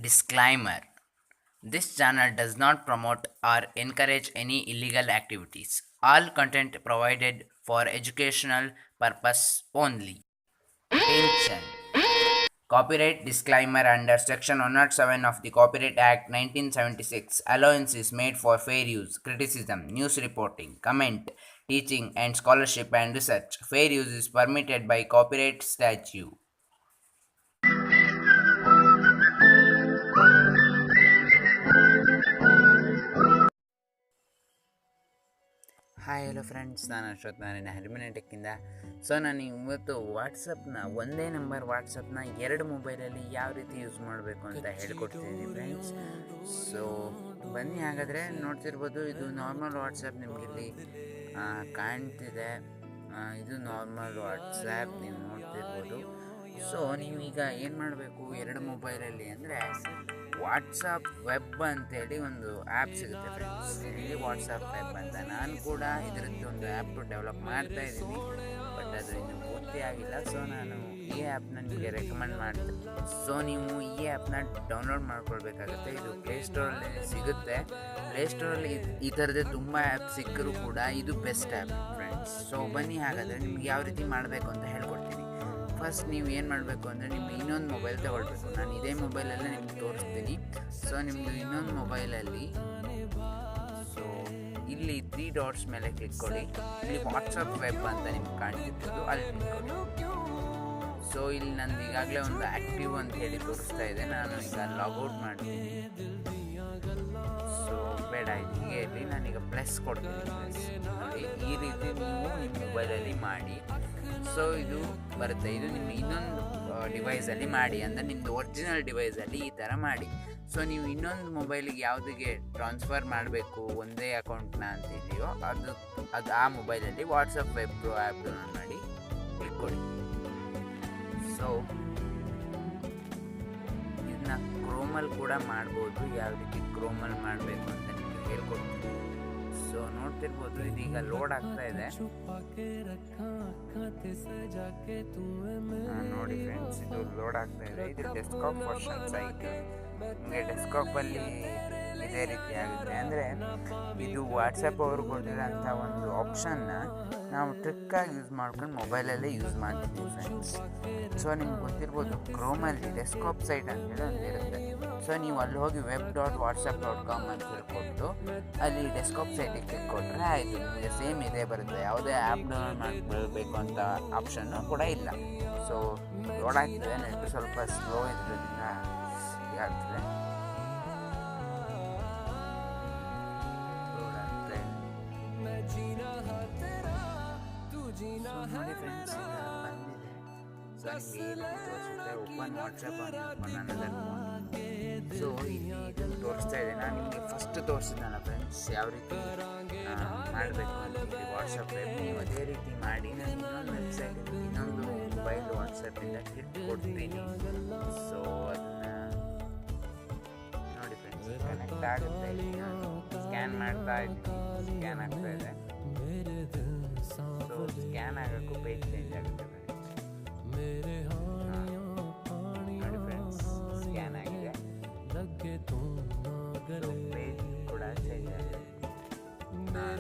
Disclaimer: this channel does not promote or encourage any illegal activities. All content provided for educational purpose only. Attention! Copyright disclaimer under Section 107 of the Copyright Act 1976. Allowance is made for fair use, criticism, news reporting, comment, teaching, and scholarship and research. Fair use is permitted by copyright statute. Hi hello friends, ನಾನು Ashwathnarayan ಹರಿಮನೆ ಟೆಕ್ಕಿಂದ. So ನಾನು ಇವತ್ತು ವಾಟ್ಸಪ್ನ ಒಂದೇ number ವಾಟ್ಸಪ್ನ ಎರಡು ಮೊಬೈಲಲ್ಲಿ ಯಾವ ರೀತಿ use ಮಾಡಬೇಕು ಅಂತ ಹೇಳ್ಕೊಡ್ತಿದ್ದೀನಿ ಫ್ರೆಂಡ್ಸ್. ಸೊ ಬನ್ನಿ, ಹಾಗಾದರೆ ನೋಡ್ತಿರ್ಬೋದು, ಇದು ನಾರ್ಮಲ್ ವಾಟ್ಸಪ್ ನಿಮಗಿಲ್ಲಿ ಕಾಣ್ತಿದೆ. ಇದು ನಾರ್ಮಲ್ ವಾಟ್ಸಪ್ ನೀವು ನೋಡ್ತಿರ್ಬೋದು. ಸೊ ನೀವೀಗ ಏನು ಮಾಡಬೇಕು, ಎರಡು ಮೊಬೈಲಲ್ಲಿ ಅಂದರೆ ವಾಟ್ಸಪ್ ವೆಬ್ ಅಂತೇಳಿ ಒಂದು ಆ್ಯಪ್ ಸಿಗುತ್ತೆ ಫ್ರೆಂಡ್ಸ್. ಇಲ್ಲಿ ವಾಟ್ಸಪ್ ವೆಬ್ ಅಂತ ನಾನು ಕೂಡ ಇದರದ್ದು ಒಂದು ಆ್ಯಪ್ ಡೆವಲಪ್ ಮಾಡ್ತಾ ಇದ್ದೀನಿ, ಬಟ್ ಅದು ಇನ್ನೂ ಪೂರ್ತಿ ಆಗಿಲ್ಲ. ಸೊ ನಾನು ಈ ಆ್ಯಪ್ನ ನಿಮಗೆ ರೆಕಮೆಂಡ್ ಮಾಡ್ತೀನಿ. ಸೊ ನೀವು ಈ ಆ್ಯಪ್ನ ಡೌನ್ಲೋಡ್ ಮಾಡ್ಕೊಳ್ಬೇಕಾಗುತ್ತೆ. ಇದು ಪ್ಲೇಸ್ಟೋರಲ್ಲಿ ಸಿಗುತ್ತೆ. ಪ್ಲೇಸ್ಟೋರಲ್ಲಿ ಈ ಥರದೇ ತುಂಬ ಆ್ಯಪ್ ಸಿಕ್ಕರೂ ಕೂಡ ಇದು ಬೆಸ್ಟ್ ಆ್ಯಪ್ ಫ್ರೆಂಡ್ಸ್. ಸೊ ಬನ್ನಿ, ಹಾಗಾದರೆ ನಿಮ್ಗೆ ಯಾವ ರೀತಿ ಮಾಡಬೇಕು ಅಂತ ಹೇಳ್ಕೊಡ್ತೀನಿ. ಫಸ್ಟ್ ನೀವು ಏನು ಮಾಡಬೇಕು ಅಂದರೆ, ನಿಮ್ಮ ಇನ್ನೊಂದು ಮೊಬೈಲ್ ತಗೊಳ್ಬೇಕು. ನಾನು ಇದೇ ಮೊಬೈಲಲ್ಲೇ ನಿಮ್ಗೆ ತೋರಿಸ್ತೀನಿ. ಸೊ ನಿಮ್ಮದು ಇನ್ನೊಂದು ಮೊಬೈಲಲ್ಲಿ ಸೊ ಇಲ್ಲಿ 3 ಡಾಟ್ಸ್ ಮೇಲೆ ಕ್ಲಿಕ್ ಕೊಡಿ. ಇಲ್ಲಿ ವಾಟ್ಸಪ್ ವೆಬ್ ಅಂತ ನಿಮ್ಗೆ ಕಾಣ್ತಿರ್ಬೋದು, ಅಲ್ಲಿ ಕ್ಲಿಕ್ ಕೊಡಿ. ಸೊ ಇಲ್ಲಿ ನಂದು ಈಗಾಗಲೇ ಒಂದು ಆ್ಯಕ್ಟಿವ್ ಅಂತ ಹೇಳಿ ತೋರಿಸ್ತಾ ಇದೆ. ನಾನು ಈಗ ಲಾಗೌಟ್ ಮಾಡ್ತೀನಿ. ಸೊ ಬೇಡ, ಹೀಗೆ ಇರಲಿ. ನಾನೀಗ ಪ್ಲಸ್ ಕೊಡ್ತೀನಿ. ಪ್ಲಸ್ ನೋಡಿ, ಈ ರೀತಿ ನೀವು ನಿಮ್ಮ ಮೊಬೈಲಲ್ಲಿ ಮಾಡಿ. ಸೊ ಇದು ಬರುತ್ತೆ. ಇದು ನಿಮ್ಮ ಇನ್ನೊಂದು ಡಿವೈಸಲ್ಲಿ ಮಾಡಿ, ಅಂದರೆ ನಿಮ್ಮದು ಒರಿಜಿನಲ್ ಡಿವೈಸಲ್ಲಿ ಈ ಥರ ಮಾಡಿ. ಸೊ ನೀವು ಇನ್ನೊಂದು ಮೊಬೈಲಿಗೆ ಯಾವುದಿಗೆ ಟ್ರಾನ್ಸ್ಫರ್ ಮಾಡಬೇಕು ಒಂದೇ ಅಕೌಂಟ್ನ ಅಂತಿದೆಯೋ ಅದು ಆ ಮೊಬೈಲಲ್ಲಿ WhatsApp web pro app download ಮಾಡಿ ಕ್ಲಿಕ್ ಕೊಡಿ. ಸೊ ಇದನ್ನ ಕ್ರೋಮಲ್ಲಿ ಕೂಡ ಮಾಡ್ಬೋದು. ಯಾವ ರೀತಿ ಕ್ರೋಮಲ್ಲಿ ಮಾಡಬೇಕು ಅಂತ ನಿಮಗೆ ಹೇಳ್ಕೊಡ್ತೀನಿ. ಸೊ ನೋಡ್ತಿರ್ಬೋದು, ಇದೀಗ ಲೋಡ್ ಆಗ್ತಾ ಇದೆ. ನೋಡಿ ಫ್ರೆಂಡ್ಸ್, ಇದು ಲೋಡ್ ಆಗ್ತಾ ಇದೆ. ಇದು ಡೆಸ್ಕ್ಟಾಪ್ ವರ್ಷನ್ ಸೈಟ್. ನಿಮಗೆ ಡೆಸ್ಕ್ಟಾಪಲ್ಲಿ ಇದೇ ರೀತಿ ಆಗುತ್ತೆ. ಅಂದರೆ ಇದು ವಾಟ್ಸಪ್ ಅವರು ಕೊಟ್ಟಿರೋಂಥ ಒಂದು ಆಪ್ಷನ್ನ ನಾವು ಟ್ರಿಕ್ಕಾಗಿ ಯೂಸ್ ಮಾಡ್ಕೊಂಡು ಮೊಬೈಲಲ್ಲೇ ಯೂಸ್ ಮಾಡ್ತೀವಿ ಫ್ರೆಂಡ್ಸ್. ಸೊ ನಿಮ್ಗೆ ಗೊತ್ತಿರ್ಬೋದು, ಕ್ರೋಮಲ್ಲಿ ಡೆಸ್ಕ್ಟಾಪ್ ಸೈಟ್ ಅಂತೇಳಿ ಒಂದು ಇರುತ್ತೆ. ಸೊ ನೀವು ಅಲ್ಲಿ ಹೋಗಿ web.whatsapp.com ಅಂತ ಹೇಳ್ಕೊಟ್ಟು ಅಲ್ಲಿ ಡೆಸ್ಕ್ಟಾಪ್ ಸೈಟಿಗೆ ಕ್ಲಿಕ್ ಕೊಟ್ಟರೆ ಆಯಿತು, ನಿಮಗೆ ಸೇಮ್ ಇದೇ ಬರುತ್ತೆ. ಯಾವುದೇ ಆ್ಯಪ್ ಡೌನ್ಲೋಡ್ ಮಾಡಬೇಕು ಅಂತ ಆಪ್ಷನ್ನು ಕೂಡ ಇಲ್ಲ. ಸೊ ಲೋಡ್ ಆಗ್ತದೆ. ನೆಟ್ ಸ್ವಲ್ಪ ಸ್ಲೋ ಇದ್ರಿಂದ ಆಗ್ತದೆ. ನೋಡಿ ಫ್ರೆಂಡ್ಸ್, ಬಂದಿದೆ. ಸೊ ನಿಮಗೆ ತೋರಿಸುತ್ತೆ ಓಪನ್ ವಾಟ್ಸಪ್ ಅನ್ನೋದರ ಫೋನ್. ಸೊ ಇಲ್ಲಿ ತೋರಿಸ್ತಾ ಇದೆ. ನಾನು ನಿಮಗೆ ಫಸ್ಟ್ ತೋರಿಸಿದ್ನಲ್ಲ ಫ್ರೆಂಡ್ಸ್, ಯಾವ ರೀತಿ ಮಾಡಬೇಕು ಅಂತ ಇಲ್ಲಿ ವಾಟ್ಸಪ್ ವೆಬ್. ನೀವು ಅದೇ ರೀತಿ ಮಾಡಿ. ನಾನು ಇನ್ನೊಂದು ವೆಬ್ಸೈಟ್, ಇನ್ನೊಂದು ಮೊಬೈಲ್ ವಾಟ್ಸಪ್ಪಿಂದ ಕ್ಲಿಕ್ ಕೊಡ್ತೀನಿ. ಸೊ ಅದನ್ನು ನೋಡಿ ಫ್ರೆಂಡ್ಸ್, ಕನೆಕ್ಟ್ ಆಗುತ್ತೆ. ಇಲ್ಲಿ ನಾನು ಸ್ಕ್ಯಾನ್ ಮಾಡ್ತಾ ಇದ್ದೀನಿ. ಸ್ಕ್ಯಾನ್ ಆಗ್ತಾ ಇದೆ. ಸೊ ಸ್ಕ್ಯಾನ್ ಆಗೋಕ್ಕೂ ಪೇಜ್ ಚೇಂಜ್ ಆಗುತ್ತೆ ನೋಡಿ ಫ್ರೆಂಡ್ಸ್, ಸ್ಕ್ಯಾನ್ ಆಗಿದೆ. ಪೇಜ್ ಕೂಡ ಚೇಂಜ್ ಆಗಿದೆ.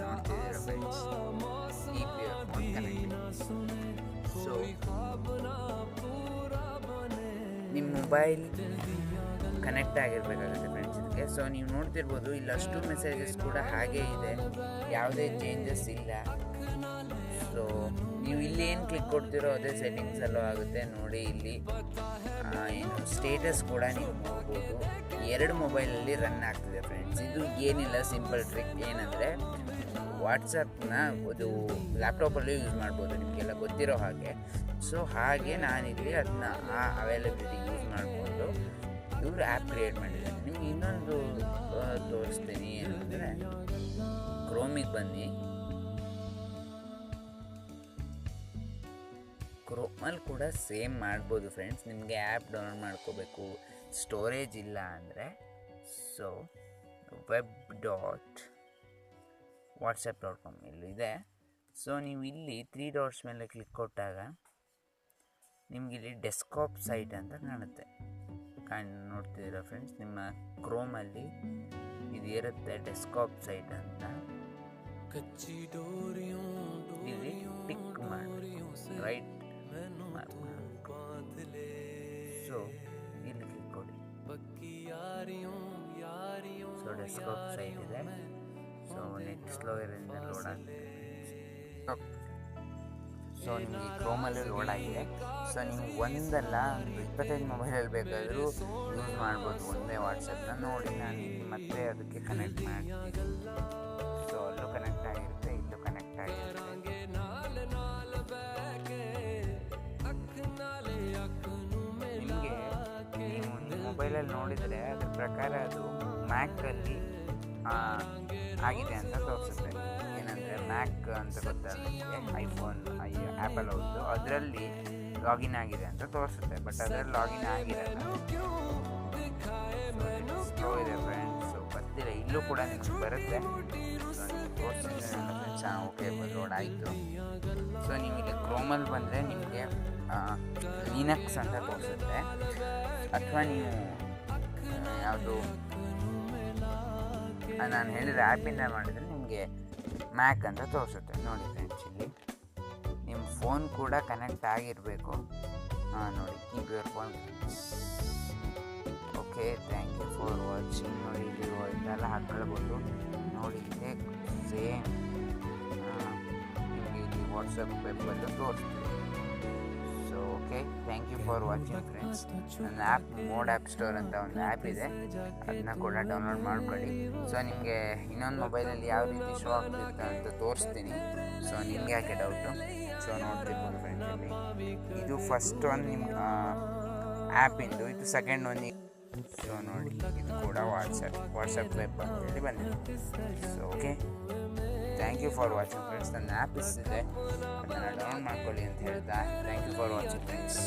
ನೋಡ್ತಿದ್ದೀರಾ ಫ್ರೆಂಡ್ಸ್, ಈ ಫೋನ್ ಕನೆಕ್ಟ್. ಸೊ ನಿಮ್ಮ ಮೊಬೈಲ್ ಕನೆಕ್ಟ್ ಆಗಿರಬೇಕಾಗುತ್ತೆ ಫ್ರೆಂಡ್ಸ್ ಇದಕ್ಕೆ. ಸೊ ನೀವು ನೋಡ್ತಿರ್ಬೋದು, ಇಲ್ಲಿ ಅಷ್ಟು ಮೆಸೇಜಸ್ ಕೂಡ ಹಾಗೇ ಇದೆ, ಯಾವುದೇ ಚೇಂಜಸ್ ಇಲ್ಲ. ಸೊ ನೀವು ಇಲ್ಲಿ ಏನು ಕ್ಲಿಕ್ ಕೊಡ್ತೀರೋ ಅದೇ ಸೆಟ್ಟಿಂಗ್ಸಲ್ಲೂ ಆಗುತ್ತೆ. ನೋಡಿ ಇಲ್ಲಿ ಏನು ಸ್ಟೇಟಸ್ ಕೂಡ ನೀವು ನೋಡ್ಬೋದು. ಎರಡು ಮೊಬೈಲಲ್ಲಿ ರನ್ ಆಗ್ತಿದೆ ಫ್ರೆಂಡ್ಸ್. ಇದು ಏನಿಲ್ಲ, ಸಿಂಪಲ್ ಟ್ರಿಕ್ ಏನಂದರೆ, ವಾಟ್ಸಪ್ನ ಅದು ಲ್ಯಾಪ್ಟಾಪಲ್ಲೂ ಯೂಸ್ ಮಾಡ್ಬೋದು, ನಿಮಗೆಲ್ಲ ಗೊತ್ತಿರೋ ಹಾಗೆ. ಸೊ ಹಾಗೆ ನಾನಿಲ್ಲಿ ಅದನ್ನ ಆ ಅವೈಲಬಿಲಿಟಿ ಯೂಸ್ ಮಾಡಿಕೊಂಡು ಇವರು ಆ್ಯಪ್ ಕ್ರಿಯೇಟ್ ಮಾಡಿದ್ದಾರೆ. ನಿಮ್ಗೆ ಇನ್ನೊಂದು ತೋರಿಸ್ತೀನಿ. ಏನಂದರೆ, ಕ್ರೋಮಿಗೆ ಬನ್ನಿ. ಕ್ರೋಮಲ್ಲಿ ಕೂಡ ಸೇಮ್ ಮಾಡ್ಬೋದು ಫ್ರೆಂಡ್ಸ್. ನಿಮಗೆ ಆ್ಯಪ್ ಡೌನ್ಲೋಡ್ ಮಾಡ್ಕೋಬೇಕು, ಸ್ಟೋರೇಜ್ ಇಲ್ಲ ಅಂದರೆ. ಸೊ web.whatsapp.com ಇಲ್ಲಿದೆ. ಸೊ ನೀವು ಇಲ್ಲಿ 3 ಡಾಟ್ಸ್ ಮೇಲೆ ಕ್ಲಿಕ್ ಕೊಟ್ಟಾಗ ನಿಮಗಿಲ್ಲಿ ಡೆಸ್ಕ್ಟಾಪ್ ಸೈಟ್ ಅಂತ ಕಾಣುತ್ತೆ. ನೋಡ್ತಿದ್ದೀರಾ ಫ್ರೆಂಡ್ಸ್, ನಿಮ್ಮ ಕ್ರೋಮಲ್ಲಿ ಇದು ಇರುತ್ತೆ ಡೆಸ್ಕ್ಟಾಪ್ ಸೈಟ್ ಅಂತ. ಇಲ್ಲಿ ಟಿಕ್ ಮಾಡಿ ರೈಟ್ ಸೊ ಇಲ್ಲಿ ಕ್ಲಿಕ್ ಕೊಡಿ. ಸೊ ಡೆಸ್ಕ್ಟಾಪ್ ಸೈಟ್ ಇದೆ. ಸೊ ನೆಟ್ ಸ್ಲೋ ಇರೋದ್ರಿಂದ ಲೋಡ್ ಆಗ್ತಿದೆ. ಸೊ ನಿಮಗೆ ಕ್ರೋಮಲ್ಲಿ ಲೋಡ್ ಆಗಿದೆ. ಸೊ ನೀವು ಒಂದಲ್ಲ 25 ಮೊಬೈಲಲ್ಲಿ ಬೇಕಾದರೂ ಯೂಸ್ ಮಾಡ್ಬೋದು ಒಂದೇ ವಾಟ್ಸಪ್ನ. ನೋಡಿ ನಾನು ಮತ್ತೆ ಅದಕ್ಕೆ ಕನೆಕ್ಟ್ ಮಾಡ್ತೀನಿ. ಸೊ ಅಲ್ಲೂ ಕನೆಕ್ಟ್ ಆಗಿರುತ್ತೆ, ಇಲ್ಲೂ ಕನೆಕ್ಟ್ ಆಗಿರುತ್ತೆ. ನಿಮಗೆ ನೀವು ಒಂದು ಮೊಬೈಲಲ್ಲಿ ನೋಡಿದರೆ ಅದ್ರ ಪ್ರಕಾರ ಅದು ಮ್ಯಾಕಲ್ಲಿ ಆಗಿದೆ ಅಂತ ತೋರಿಸುತ್ತೆ. ಏನಂದರೆ ಮ್ಯಾಕ್ ಅಂತ ಗೊತ್ತಾಗುತ್ತೆ, ಐಫೋನ್ ಆ್ಯಪಲ್ ಹೌದು, ಅದರಲ್ಲಿ ಲಾಗಿನ್ ಆಗಿದೆ ಅಂತ ತೋರಿಸುತ್ತೆ. ಬಟ್ ಅದರಲ್ಲಿ ಲಾಗಿನ್ ಆಗಿರಲ್ಲ. ಸ್ಲೋ ಇದೆ ಫ್ರೆಂಡ್ಸ್, ಬರ್ತಿಲ್ಲ. ಇಲ್ಲೂ ಕೂಡ ನಿಮಗೆ ಬರುತ್ತೆ. ಸೊ ನಿಮಗೆ ತೋರಿಸಿದ್ರೆ ಫ್ರೆಂಡ್ಸ್ ಓಕೆ ಲೋಡ್ ಆಯಿತು. ಸೊ ನಿಮಗೆ ಕ್ರೋಮಲ್ಲಿ ಬಂದರೆ ನಿಮಗೆ ಲಿನಕ್ಸ್ ಅಂತ ತೋರಿಸುತ್ತೆ. ಅಥವಾ ನೀವು ಯಾವುದು ನಾನು ಹೇಳಿದ ಆ್ಯಪಿಂದ ಮಾಡಿದರೆ ನಿಮಗೆ ಮ್ಯಾಕ್ ಅಂತ ತೋರಿಸುತ್ತೆ. ನೋಡಿ ಫ್ರೆಂಡ್ಸ್, ಇಲ್ಲಿ ನಿಮ್ಮ ಫೋನ್ ಕೂಡ ಕನೆಕ್ಟ್ ಆಗಿರಬೇಕು. ನೋಡಿ, keep your phone. Okay, thank you for watching. ನೋಡಿ, ಇಲ್ಲಿ ಇದೆಲ್ಲ ಹಾಕ್ಕೊಳ್ಬೋದು. ನೋಡಿ, ಇದೇ ಸೇಮ್ ನಿಮಗೆ ಇಲ್ಲಿ ವಾಟ್ಸಪ್ ವೆಬ್ಬಲ್ಲೂ ತೋರಿಸ್ತೀವಿ. So okay, thank you for watching friends. ನನ್ನ ಆ್ಯಪ್ ಮೋಡ್ ಆ್ಯಪ್ ಸ್ಟೋರ್ ಅಂತ ಒಂದು ಆ್ಯಪ್ ಇದೆ, ಅದನ್ನ ಕೂಡ ಡೌನ್ಲೋಡ್ ಮಾಡ್ಕೊಳ್ಳಿ. ಸೊ ನಿಮಗೆ ಇನ್ನೊಂದು ಮೊಬೈಲಲ್ಲಿ ಯಾವ ರೀತಿ ಶೋ ಆಗ್ತಿರುತ್ತೆ ಅಂತ ತೋರಿಸ್ತೀನಿ. ಸೊ ನಿಮಗೆ ಯಾಕೆ ಡೌಟು? ಸೊ ನೋಡ್ತಿರ್ಬೋದು ಫ್ರೆಂಡ್ಸ್, ಇಲ್ಲಿ ಇದು ಫಸ್ಟ್ ಒಂದು ನಿಮ್ಮ ಆ್ಯಪಿಂದು, ಇದು ಸೆಕೆಂಡ್ ಒಂದು. ಸೊ ನೋಡಿ, ಇದು ಕೂಡ ವಾಟ್ಸಪ್ ವೆಬ್ ಅಂತೇಳಿ ಬಂದಿದೆ. So okay, thank you for watching friends. ನನ್ನ ಆ್ಯಪ್ ಇದೆ, ಅದನ್ನು ಡೌನ್ಲೋಡ್ ಮಾಡ್ಕೊಳ್ಳಿ ಅಂತ ಹೇಳ್ತಾ thank you for watching friends.